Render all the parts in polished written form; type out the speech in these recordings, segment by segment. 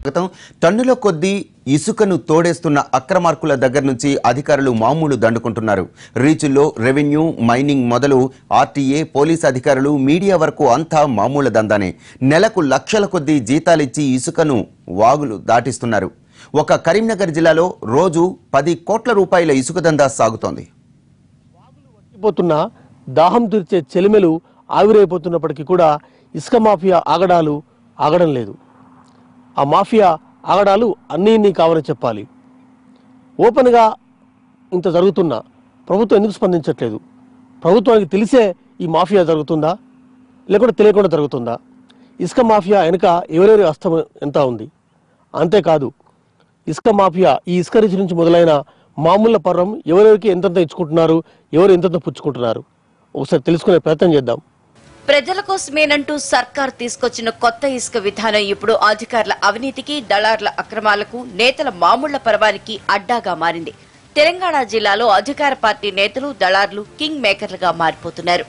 టన్నుల కొద్దీ ఇసుకను తోడేస్తున్న అక్రమార్కుల దగ్గర నుంచి అధికారులు మామూలు దండుకుంటున్నారు. రీచుల్లో రెవెన్యూ, మైనింగ్ మొదలు ఆర్టీఏ, పోలీస్ అధికారులు, మీడియా వరకు అంతా మామూలు దందానే. నెలకు లక్షల కొద్దీ జీతాలిచ్చి ఇసుకను వాగులు దాటిస్తున్నారు. ఒక కరీంనగర్ జిల్లాలో రోజు 10 కోట్ల రూపాయల ఇసుక దందా సాగుతోంది. దాహం తీర్చే చెలిమెలు ఆవిరైపోతున్నప్పటికీ కూడా ఇసుక మాఫియా ఆగడం లేదు. ఆ మాఫియా ఆగడాలు అన్నీ కావాలని చెప్పాలి. ఓపెన్గా ఇంత జరుగుతున్నా ప్రభుత్వం ఎందుకు స్పందించట్లేదు? ప్రభుత్వానికి తెలిసే ఈ మాఫియా జరుగుతుందా, లేకుంటే తెలియకుండా జరుగుతుందా? ఇసుక మాఫియా వెనుక ఎవరెవరి హస్తం ఎంత ఉంది? అంతేకాదు, ఇసుక మాఫియా ఈ ఇసుక రీచ్ నుంచి మొదలైన మామూలు పర్వం ఎవరెవరికి ఎంతెంత ఇచ్చుకుంటున్నారు, ఎవరు ఎంతెంత పుచ్చుకుంటున్నారు, ఒకసారి తెలుసుకునే ప్రయత్నం చేద్దాం. ప్రజల కోసమేనంటూ సర్కార్ తీసుకొచ్చిన కొత్త ఇసుక విధానం ఇప్పుడు అధికారుల అవినీతికి, దళారుల అక్రమాలకు, నేతల మామూళ్ల పర్వానికి అడ్డాగా మారింది. తెలంగాణ జిల్లాలో అధికార పార్టీ నేతలు, దళారులు కింగ్ మేకర్లుగా మారిపోతున్నారు.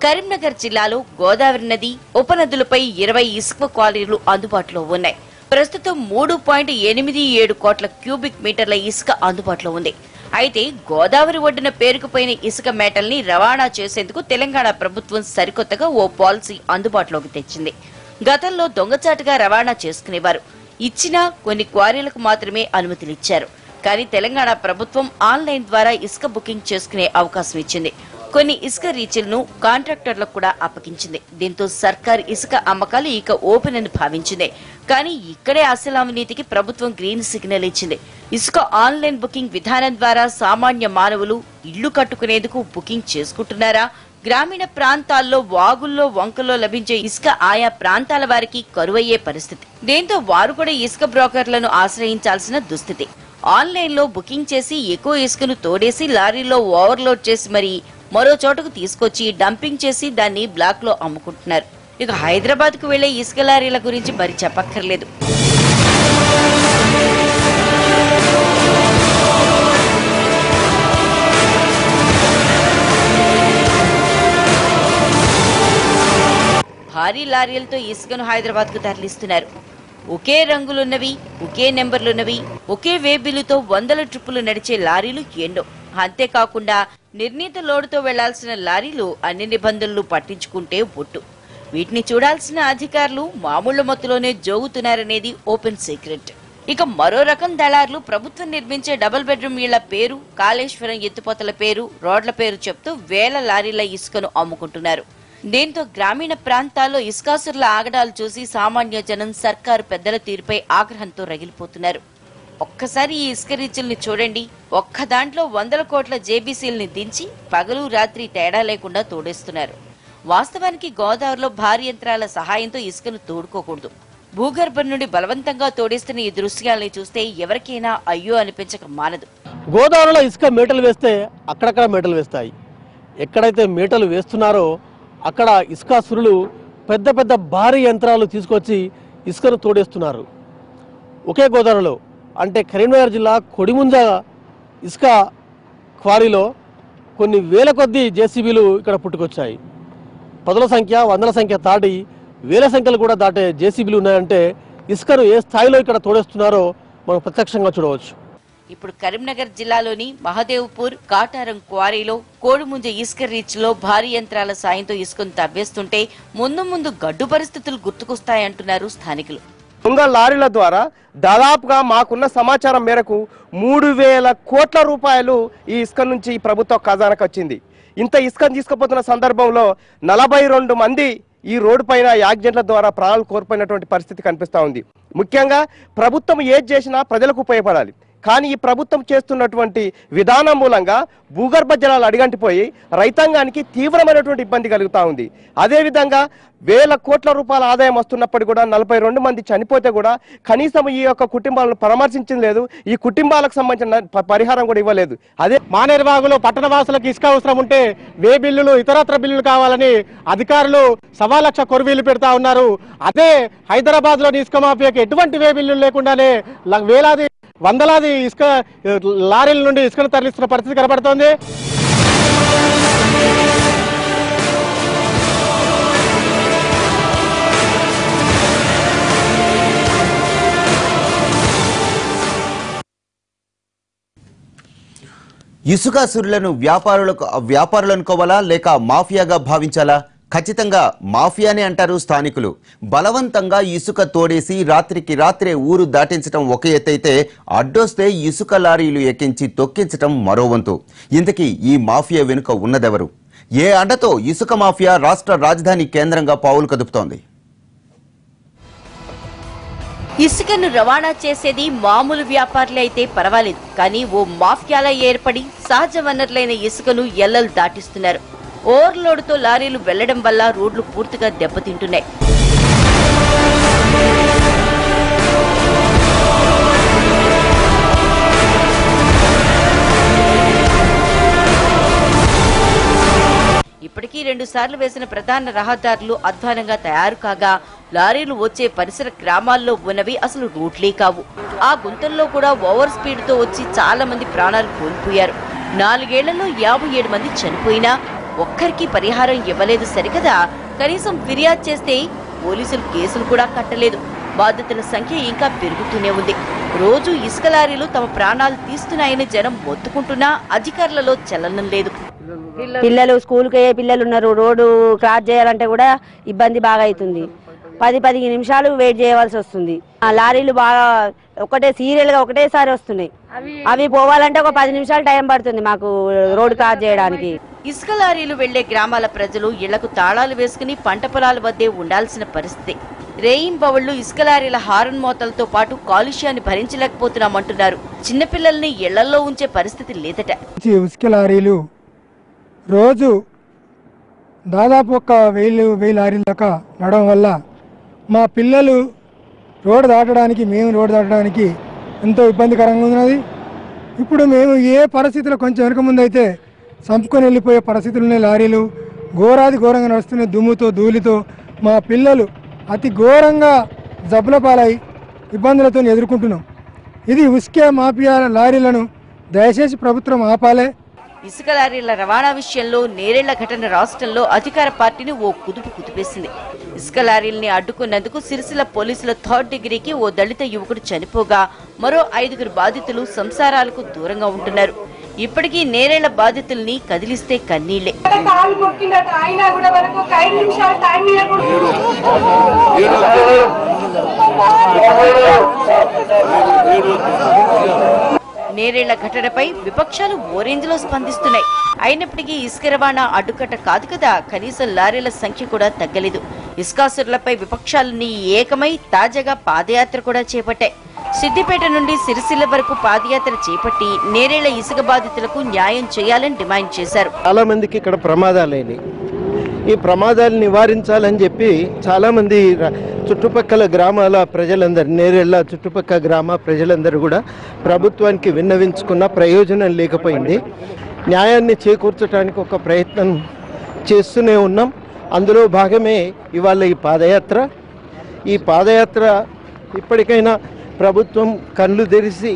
కరీంనగర్ జిల్లాలో గోదావరి నది, ఉపనదులపై 20 ఇసుక క్వారీలు అందుబాటులో ఉన్నాయి. ప్రస్తుతం 3.87 కోట్ల క్యూబిక్ మీటర్ల ఇసుక అందుబాటులో ఉంది. అయితే గోదావరి ఒడ్డున పేరుకుపోయిన ఇసుక మేటల్ని రవాణా చేసేందుకు తెలంగాణ ప్రభుత్వం సరికొత్తగా ఓ పాలసీ అందుబాటులోకి తెచ్చింది. గతంలో దొంగచాటుగా రవాణా చేసుకునేవారు. ఇచ్చినా కొన్ని క్వారీలకు మాత్రమే అనుమతులిచ్చారు. కానీ తెలంగాణ ప్రభుత్వం ఆన్లైన్ ద్వారా ఇసుక బుకింగ్ చేసుకునే అవకాశం ఇచ్చింది. కొన్ని ఇసుక రీచ్లను కాంట్రాక్టర్లకు కూడా అప్పగించింది. దీంతో సర్కార్ ఇసుక అమ్మకాలు ఇక ఓపెన్ అని భావించింది. కానీ ఇక్కడే అసలు అవినీతికి ప్రభుత్వం గ్రీన్ సిగ్నల్ ఇచ్చింది. ఇసుక ఆన్లైన్ బుకింగ్ విధానం ద్వారా సామాన్య మానవులు ఇళ్లు కట్టుకునేందుకు బుకింగ్ చేసుకుంటున్నారా? గ్రామీణ ప్రాంతాల్లో వాగుల్లో, వంకల్లో లభించే ఇసుక ఆయా ప్రాంతాల వారికి కరువయ్యే పరిస్థితి. దీంతో వారు కూడా ఇసుక బ్రోకర్లను ఆశ్రయించాల్సిన దుస్థితి. ఆన్లైన్ లో బుకింగ్ చేసి ఎక్కువ ఇసుకను తోడేసి లారీల్లో ఓవర్లోడ్ చేసి మరి మరో చోటకు తీసుకొచ్చి డంపింగ్ చేసి దాన్ని బ్లాక్ లో అమ్ముకుంటున్నారు. ఇక హైదరాబాద్ కు వెళ్లే ఇసుక లారీల గురించి మరి చెప్పక్కర్లేదు. భారీ లారీలతో ఇసుకను హైదరాబాద్ కు తరలిస్తున్నారు. ఒకే రంగులున్నవి, ఒకే నెంబర్లున్నవి, ఒకే వేబిల్లుతో 100 ట్రిప్పులు నడిచే లారీలు ఎన్నో. అంతేకాకుండా నిర్ణీత లోడుతో వెళ్లాల్సిన లారీలు అన్ని నిబంధనలు పట్టించుకుంటే ఒట్టు. వీటిని చూడాల్సిన అధికారులు మామూళ్ల మత్తులోనే జోగుతున్నారనేది ఓపెన్ సీక్రెట్. ఇక మరో రకం దళారులు ప్రభుత్వం నిర్మించే డబుల్ బెడ్రూమ్ ఇళ్ల పేరు, కాళేశ్వరం ఎత్తిపోతల పేరు, రోడ్ల పేరు చెప్తూ వేల లారీల ఇసుకను అమ్ముకుంటున్నారు. దీంతో గ్రామీణ ప్రాంతాల్లో ఇసుకాసురుల ఆగడాలు చూసి సామాన్య జనం సర్కారు పెద్దల తీరుపై ఆగ్రహంతో రగిలిపోతున్నారు. ఒక్కసారి ఈ ఇసుక రీచుల్ని చూడండి. ఒక్క దాంట్లో 100 కోట్ల జేబీసీల్ని దించి పగలు రాత్రి తేడా లేకుండా తోడేస్తున్నారు. వాస్తవానికి గోదావరిలో భారీ యంత్రాల సహాయంతో ఇసుకను తోడుకోకూడదు. భూగర్భం నుండి బలవంతంగా తోడేస్తున్న ఈ దృశ్యాల్ని చూస్తే ఎవరికైనా అయ్యో అనిపించక మానదు. గోదావరిలో ఇసుక మేటలు వేస్తే అక్కడక్కడ మేటలు వేస్తాయి. ఎక్కడైతే మేటలు వేస్తున్నారో అక్కడ ఇసుకాసురులు పెద్ద పెద్ద భారీ యంత్రాలు తీసుకొచ్చి ఇసుకను తోడేస్తున్నారు. ఒకే గోదావరిలో అంటే కరీంనగర్ జిల్లా కొడిముంజ ఇసుక క్వారీలో కొన్ని వేల కొద్దీ జేసీబీలు ఇక్కడ పుట్టుకొచ్చాయి. 10ల సంఖ్య, 100ల సంఖ్య దాటి వేల సంఖ్యలు కూడా దాటే జేసీబీలు ఉన్నాయంటే ఇసుకను ఏ స్థాయిలో ఇక్కడ తోడేస్తున్నారో మనం ప్రత్యక్షంగా చూడవచ్చు. ఇప్పుడు కరీంనగర్ జిల్లాలోని మహదేవ్పూర్, కాటారం క్వారీలో కోడిముంజ ఇసుక రీచ్ లో భారీ యంత్రాల సాయంతో ఇసుకను తవ్వేస్తుంటే ముందు గడ్డు పరిస్థితులు గుర్తుకొస్తాయంటున్నారు స్థానికులు. దొంగ లారీల ద్వారా దాదాపుగా మాకున్న సమాచారం మేరకు 3000 కోట్ల రూపాయలు ఈ ఇసుక నుంచి ప్రభుత్వ ఖజానాకు వచ్చింది. ఇంత ఇసుకను తీసుకుపోతున్న సందర్భంలో 42 మంది ఈ రోడ్డు పైన యాక్సిడెంట్ల ద్వారా ప్రాణాలు కోల్పోయినటువంటి పరిస్థితి కనిపిస్తూ ఉంది. ముఖ్యంగా ప్రభుత్వం ఏది చేసినా ప్రజలకు ఉపయోగపడాలి. కానీ ఈ ప్రభుత్వం చేస్తున్నటువంటి విధానం మూలంగా భూగర్భ జలాలు అడిగంటిపోయి రైతాంగానికి తీవ్రమైనటువంటి ఇబ్బంది కలుగుతూ ఉంది. అదేవిధంగా వేల కోట్ల రూపాయల ఆదాయం వస్తున్నప్పటికీ కూడా 42 మంది చనిపోతే కూడా కనీసం ఈ యొక్క కుటుంబాలను పరామర్శించడం లేదు. ఈ కుటుంబాలకు సంబంధించిన పరిహారం కూడా ఇవ్వలేదు. అదే మానేరు వాగులో పట్టణ వాసులకు ఇసుక అవసరం ఉంటే వే బిల్లులు, ఇతరత్ర బిల్లులు కావాలని అధికారులు 1.25 లక్ష కొరవీలు పెడతా ఉన్నారు. అదే హైదరాబాద్ లోని ఇసుక మాఫియాకి ఎటువంటి వే బిల్లులు లేకుండానే వేలాది వందలాది ఇసుక లారీల నుండి ఇసుకను తరలిస్తున్న పరిస్థితి కనబడుతోంది. ఇసుకాసురులను వ్యాపారులనుకోవాలా లేక మాఫియాగా భావించాలా? ఖచ్చితంగా మాఫియానే అంటారు స్థానికులు. బలవంతంగా ఇసుక తోడేసి రాత్రికి రాత్రే ఊరు దాటించడం ఒక ఎత్తైతే, అడ్డొస్తే ఇసుక లారీలు ఎక్కించి తొక్కించడం మరో వంతు. ఇంతకీ ఈ మాఫియా వెనుక ఉన్నదెవరు? ఏ అండతో ఇసుక మాఫియా రాష్ట్ర రాజధాని కేంద్రంగా పావులు కదుపుతోంది? ఇసుకను రవాణా చేసేది మామూలు వ్యాపారులే అయితే పర్వాలేదు, కానీ ఓ మాఫియాలా ఏర్పడి సహజ వనరులైన ఇసుకను ఎల్లలు దాటిస్తున్నారు. ఓవర్లోడ్తో లారీలు వెళ్లడం వల్ల రోడ్లు పూర్తిగా దెబ్బతింటున్నాయి. ఇప్పటికీ 2 సార్లు వేసిన ప్రధాన రహదారులు అధ్వానంగా తయారు కాగా, లారీలు వచ్చే పరిసర గ్రామాల్లో ఉన్నవి అసలు రూట్లే కావు. ఆ గుంతల్లో కూడా ఓవర్ స్పీడ్ తో వచ్చి చాలా మంది ప్రాణాలు కోల్పోయారు. 4 ఏళ్లలో 57 మంది చనిపోయినా ఒక్కరికి పరిహారం ఇవ్వలేదు సరికదా, కనీసం ఫిర్యాదు చేస్తే పోలీసులు కేసులు కూడా కట్టలేదు. బాధితుల సంఖ్య ఇంకా పెరుగుతూనే ఉంది. రోజు ఇసుక లారీలు తమ ప్రాణాలు తీస్తున్నాయని జనం మొత్తుకుంటున్నా అధికారులలో చలనం లేదు. పిల్లలు స్కూల్కి ఏ పిల్లలు ఉన్నారు, రోడ్డు క్రాస్ చేయాలంటే కూడా ఇబ్బంది బాగా అవుతుంది. 10-15 నిమిషాలు వెయిట్ చేయవలసి వస్తుంది. ఆ లారీలు బాగా సీరియల్గా ఒకటేసారి వస్తున్నాయి. అవి పోవాలంటే ఒక 10 నిమిషాలు టైం పడుతుంది మాకు రోడ్డు క్రాస్ చేయడానికి. ఇసుక లారీలు వెళ్లే గ్రామాల ప్రజలు ఇళ్లకు తాళాలు వేసుకుని పంట పొలాల వద్దే ఉండాల్సిన పరిస్థితి. రేయింబవళ్లు ఇసుక లారీల హారన్ మోతలతో పాటు కాలుష్యాన్ని భరించలేకపోతున్నామంటున్నారు. చిన్నపిల్లల్ని ఇళ్లలో ఉంచే పరిస్థితి లేదట. ఇసుక లారీలు రోజు దాదాపు ఒక 1000 లారీల దాకా నడవడం వల్ల మా పిల్లలు రోడ్డు దాటడానికి, మేము రోడ్డు దాటడానికి ఎంతో ఇబ్బందికరంగా ఉన్నది. ఇప్పుడు మేము ఏ పరిస్థితుల్లో కొంచెం వెనుక ముందు అయితే చంపుకొని వెళ్ళిపోయే పరిస్థితులున్నాయి. లారీలు ఘోరంగా నడుస్తున్నాయి. దుమ్ముతో ధూళితో మా పిల్లలు అతి ఘోరంగా జబ్బుల పాలై ఇబ్బందులతో ఎదుర్కొంటున్నాం. ఇది ఇసుక మాఫియా లారీలను దయచేసి ప్రభుత్వం ఆపాలే. ఇసుక లారీల రవాణా విషయంలో నేరేళ్ల ఘటన రాష్ట్రంలో అధికార పార్టీని ఓ కుదిపేసింది. ఇసుక లారీల్ని అడ్డుకున్నందుకు సిరిసిల్ల పోలీసుల 3rd డిగ్రీకి ఓ దళిత యువకుడు చనిపోగా, మరో 5 బాధితులు సంసారాలకు దూరంగా ఉంటున్నారు. ఇప్పటికీ నేరేళ్ల బాధితుల్ని కదిలిస్తే కన్నీళ్లే. నేరేళ్ల ఘటనపై విపక్షాలు ఓ రేంజ్లో స్పందిస్తున్నాయి. అయినప్పటికీ ఇసుక రవాణా అడ్డుకట్ట కాదు కదా, కనీసం లారీల సంఖ్య కూడా తగ్గలేదు. ఇసుకాసురులపై విపక్షాలన్నీ ఏకమై తాజాగా పాదయాత్ర కూడా చేపట్టాయి. సిద్దిపేట నుండి సిరిసిల్ల వరకు పాదయాత్ర చేపట్టి నేరేళ్ల ఇసుక బాధితులకు న్యాయం చేయాలని డిమాండ్ చేశారు. చాలా మందికి ఇక్కడ ప్రమాదాలైనవి. ఈ ప్రమాదాలు నివారించాలని చెప్పి చాలామంది చుట్టుపక్కల గ్రామాల ప్రజలందరూ, నేరేళ్ల చుట్టుపక్కల గ్రామ ప్రజలందరూ కూడా ప్రభుత్వానికి విన్నవించుకున్న ప్రయోజనం లేకపోయింది. న్యాయాన్ని చేకూర్చడానికి ఒక ప్రయత్నం చేస్తూనే ఉన్నాం. అందులో భాగమే ఇవాళ ఈ పాదయాత్ర. ఈ పాదయాత్ర ఇప్పటికైనా ప్రభుత్వం కళ్ళు తెరిచి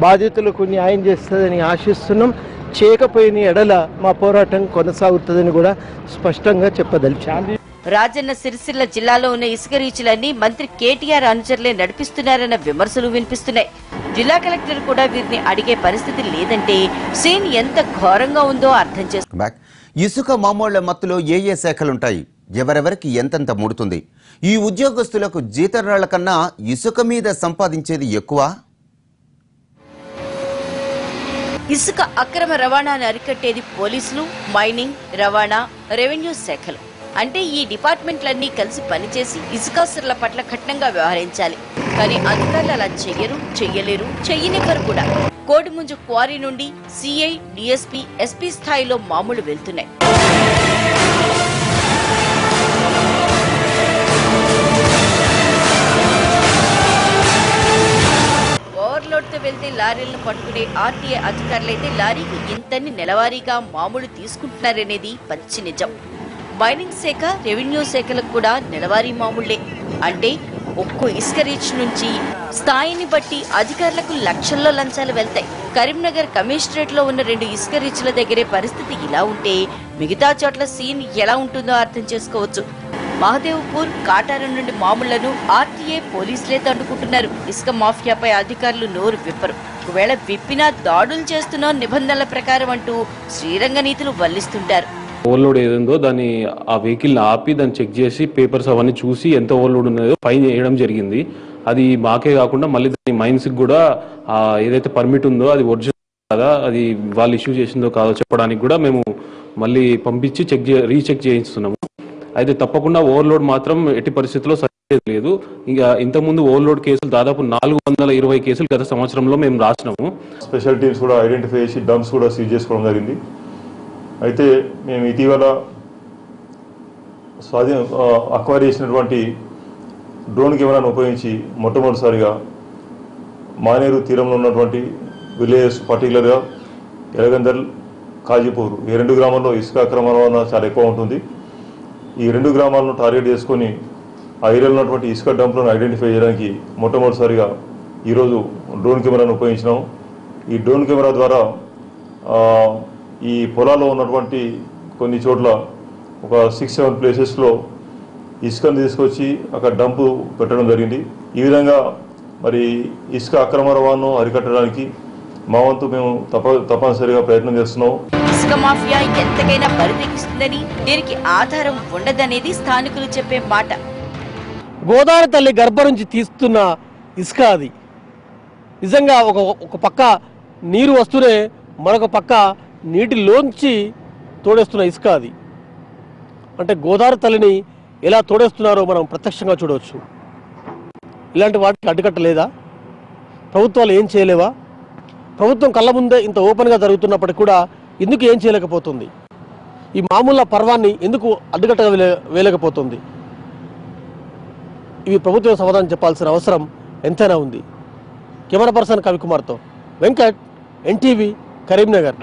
బాధితులకు న్యాయం చేస్తుందని ఆశిస్తున్నాం. చేయకపోయిన ఎడల మా పోరాటం కొనసాగుతుందని కూడా స్పష్టంగా చెప్పదలిచాను. రాజన్న సిరిసిల్ల జిల్లాలో ఉన్న ఇసుక రీచులన్నీ మంత్రి కేటీఆర్ అనుచరులే నడిపిస్తున్నారన్న విమర్శలు వినిపిస్తున్నాయి. జిల్లా కలెక్టర్ కూడా వీరిని అడిగే పరిస్థితి లేదంటే సీన్ ఎంత ఘోరంగా ఉందో అర్థం చేసుకో. ఇసుక మామూళ్ల మత్తులో ఏ శాఖలుంటాయి? ఎవరెవరికి ఎంతెంత ముడుతుంది? ఈ ఉద్యోగస్తులకు జీతరాళ్ల కన్నా ఇసుక మీద సంపాదించేది ఎక్కువ. ఇసుక అక్రమ రవాణాను అరికట్టేది పోలీసులు, మైనింగ్, రవాణా, రెవెన్యూ శాఖలు. అంటే ఈ డిపార్ట్మెంట్లన్నీ కలిసి పనిచేసి ఇసుకాసురుల పట్ల కఠినంగా వ్యవహరించాలి. కానీ అధికారులు అలా చెయ్యలేరు, చెయ్యనివ్వరు కూడా. కోడిముంజు క్వారీ నుండి సిఐ, డిఎస్పీ, ఎస్పీ స్థాయిలో మామూలు వెళ్తున్నాయి. ఓవర్లోడ్తో వెళ్తే లారీలను పట్టుకునే ఆర్టీఏ అధికారులైతే లారీకి ఇంతని నెలవారీగా మామూలు తీసుకుంటున్నారనేది పచ్చి నిజం. మైనింగ్ శాఖ, రెవెన్యూ శాఖలకు కూడా నెలవారీ మామూళ్లే. అంటే ఒక్కో ఇసుక రీచ్ నుంచి స్థాయిని బట్టి అధికారులకు లక్షల్లో లంచాలు వెళ్తాయి. కరీంనగర్ కమిషనరేట్ లో ఉన్న 2 ఇసుక రీచ్ల దగ్గరే పరిస్థితి ఇలా ఉంటే మిగతా చోట్ల సీన్ ఎలా ఉంటుందో అర్థం చేసుకోవచ్చు. మహదేవ్పూర్, కాటారం నుండి మామూళ్లను ఆర్టీఏ, పోలీసులే దండుకుంటున్నారు. ఇసుక మాఫియాపై అధికారులు నోరు విప్పరు. ఒకవేళ విప్పినా దాడులు చేస్తున్న నిబంధనల ప్రకారం అంటూ శ్రీరంగ నీతులు వల్లిస్తుంటారు. ఓవర్లోడ్ ఏదో దాన్ని ఆ వెహికల్ ఆపి దాన్ని చెక్ చేసి పేపర్స్ అవన్నీ చూసి ఎంత ఓవర్లోడ్ ఉన్నదో ఫైన్ వేయడం జరిగింది. అది మాకే కాకుండా మళ్ళీ దాని మైన్స్కి కూడా ఏదైతే పర్మిట్ ఉందో అది ఒరిజినల్ కాదా, అది వాళ్ళు ఇష్యూ చేసిందో కాదో చెప్పడానికి కూడా మేము మళ్ళీ పంపించి రీచెక్ చేయిస్తున్నాము. అయితే తప్పకుండా ఓవర్లోడ్ మాత్రం ఎట్టి పరిస్థితుల్లో లేదు. ఇంకా ఇంతకుముందు ఓవర్లోడ్ కేసులు దాదాపు 420 కేసులు గత సంవత్సరంలో మేము రాసినాము. స్పెషల్ టీమ్స్ కూడా ఐడెంటిఫై చేసి డంప్స్ కూడా సీజ్ చేసుకోవడం జరిగింది. అయితే మేము ఇటీవల అక్వైర్ చేసినటువంటి డ్రోన్ కెమెరాను ఉపయోగించి మొట్టమొదటిసారిగా మానేరు తీరంలో ఉన్నటువంటి విలేజెస్, పర్టికులర్గా ఎలగందల్, కాజీపూర్, ఈ 2 గ్రామాల్లో ఇసుక అక్రమ రవాణా చాలా ఎక్కువ ఉంటుంది. ఈ 2 గ్రామాలను టార్గెట్ చేసుకొని ఆ ఏరియాలో ఉన్నటువంటి ఇసుక డంప్లను ఐడెంటిఫై చేయడానికి మొట్టమొదటిసారిగా ఈరోజు డ్రోన్ కెమెరాను ఉపయోగించినాము. ఈ డ్రోన్ కెమెరా ద్వారా ఈ పొలాల్లో ఉన్నటువంటి కొన్ని చోట్ల ఒక 6-7 ప్లేసెస్లో ఇసుకను తీసుకొచ్చి అక్కడ డంపు పెట్టడం జరిగింది. ఈ విధంగా మరి ఇసుక అక్రమ రవాణాను అరికట్టడానికి మా వంతు మేము తప్పనిసరిగా ప్రయత్నం చేస్తున్నాం. ఇసుక మాఫియా ఎంతకైనా బరితెగిస్తుందని, దీనికి ఆధారం ఉండదనేది స్థానికులు చెప్పే మాట. గోదావరి తల్లి గర్భం నుంచి తీస్తున్న ఇసుక అది. నిజంగా ఒక పక్క నీరు వస్తూనే మరొక పక్క నీటిలోంచి తోడేస్తున్న ఇసుక అది. అంటే గోదావరి తల్లిని ఎలా తోడేస్తున్నారో మనం ప్రత్యక్షంగా చూడవచ్చు. ఇలాంటి వాటికి అడ్డుకట్టలేదా? ప్రభుత్వాలు ఏం చేయలేవా? ప్రభుత్వం కళ్ళ ముందే ఇంత ఓపెన్గా జరుగుతున్నప్పటికీ కూడా ఎందుకు ఏం చేయలేకపోతుంది? ఈ మామూలు పర్వాన్ని ఎందుకు అడ్డుకట్టగా వేయలేకపోతుంది? ఇవి ప్రభుత్వం సమాధానం చెప్పాల్సిన అవసరం ఎంతైనా ఉంది. కెమెరా పర్సన్ కవికుమార్తో వెంకట్, ఎన్టీవీ, కరీంనగర్.